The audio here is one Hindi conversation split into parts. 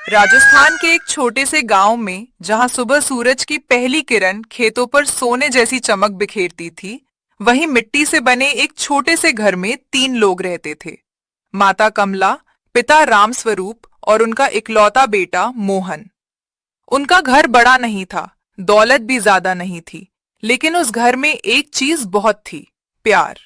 राजस्थान के एक छोटे से गांव में जहां सुबह सूरज की पहली किरण खेतों पर सोने जैसी चमक बिखेरती थी, वहीं मिट्टी से बने एक छोटे से घर में 3 लोग रहते थे। माता कमला, पिता रामस्वरूप और उनका इकलौता बेटा मोहन। उनका घर बड़ा नहीं था, दौलत भी ज्यादा नहीं थी, लेकिन उस घर में एक चीज बहुत थी, प्यार।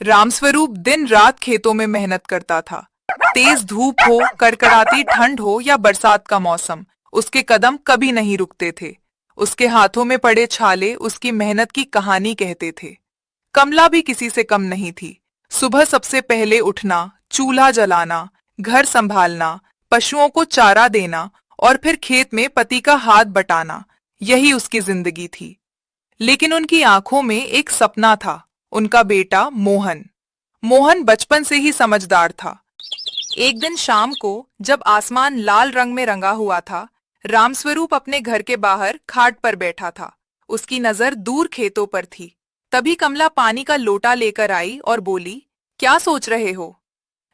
रामस्वरूप दिन रात खेतों में मेहनत करता था। तेज धूप हो, कड़कड़ाती ठंड हो या बरसात का मौसम, उसके कदम कभी नहीं रुकते थे। उसके हाथों में पड़े छाले उसकी मेहनत की कहानी कहते थे। कमला भी किसी से कम नहीं थी। सुबह सबसे पहले उठना, चूल्हा जलाना, घर संभालना, पशुओं को चारा देना और फिर खेत में पति का हाथ बटाना, यही उसकी जिंदगी थी। लेकिन उनकी आंखों में एक सपना था, उनका बेटा मोहन। मोहन बचपन से ही समझदार था। एक दिन शाम को जब आसमान लाल रंग में रंगा हुआ था, रामस्वरूप अपने घर के बाहर खाट पर बैठा था। उसकी नजर दूर खेतों पर थी। तभी कमला पानी का लोटा लेकर आई और बोली, क्या सोच रहे हो?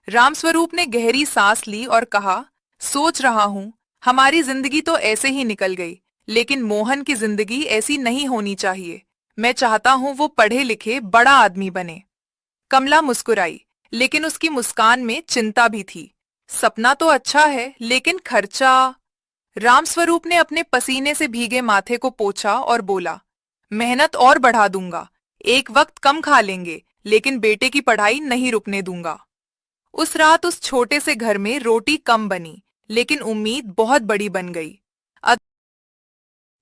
रामस्वरूप ने गहरी सांस ली और कहा, सोच रहा हूं, हमारी जिंदगी तो ऐसे ही निकल गई, लेकिन मोहन की जिंदगी ऐसी नहीं होनी चाहिए। मैं चाहता हूं वो पढ़े लिखे बड़ा आदमी बने। कमला मुस्कुराई, लेकिन उसकी मुस्कान में चिंता भी थी। सपना तो अच्छा है, लेकिन खर्चा। रामस्वरूप ने अपने पसीने से भीगे माथे को पोंछा और बोला, मेहनत और बढ़ा दूंगा। एक वक्त कम खा लेंगे, लेकिन बेटे की पढ़ाई नहीं रुकने दूंगा। उस रात उस छोटे से घर में रोटी कम बनी, लेकिन उम्मीद बहुत बड़ी बन गई।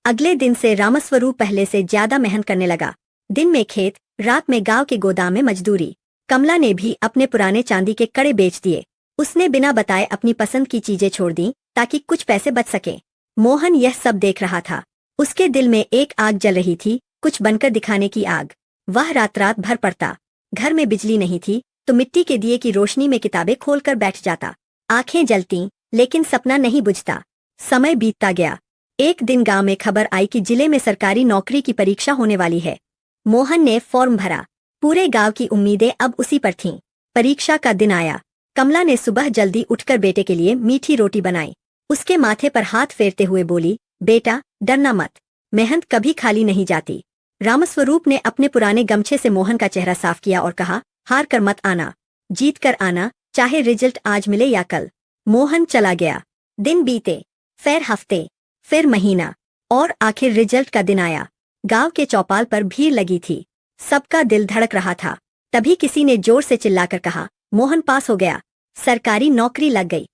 अगले दिन से रामस्वरूप पहले से ज्यादा मेहनत करने लगा। दिन में खेत, रात में गांव के गोदाम में मजदूरी। कमला ने भी अपने पुराने चांदी के कड़े बेच दिए। उसने बिना बताए अपनी पसंद की चीजें छोड़ दी ताकि कुछ पैसे बच सके। मोहन यह सब देख रहा था। उसके दिल में एक आग जल रही थी, कुछ बनकर दिखाने की आग। वह रात रात भर पढ़ता। घर में बिजली नहीं थी तो मिट्टी के दिए की रोशनी में किताबें खोलकर बैठ जाता। आंखें जलती, लेकिन सपना नहीं बुझता। समय बीतता गया। एक दिन गांव में खबर आई कि जिले में सरकारी नौकरी की परीक्षा होने वाली है। मोहन ने फॉर्म भरा। पूरे गांव की उम्मीदें अब उसी पर थीं। परीक्षा का दिन आया। कमला ने सुबह जल्दी उठकर बेटे के लिए मीठी रोटी बनाई। उसके माथे पर हाथ फेरते हुए बोली, बेटा, डरना मत। मेहनत कभी खाली नहीं जाती। रामस्वरूप ने अपने पुराने गमछे से मोहन का चेहरा साफ किया और कहा, हार कर मत आना, जीत कर आना, चाहे रिजल्ट आज मिले या कल। मोहन चला गया। दिन बीते, फिर हफ्ते, फिर महीना, और आखिर रिजल्ट का दिन आया। गांव के चौपाल पर भीड़ लगी थी। सबका दिल धड़क रहा था। तभी किसी ने जोर से चिल्लाकर कहा, मोहन पास हो गया, सरकारी नौकरी लग गई।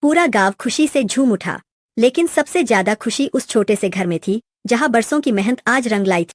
पूरा गांव खुशी से झूम उठा। लेकिन सबसे ज्यादा खुशी उस छोटे से घर में थी, जहां बरसों की मेहनत आज रंग लाई थी।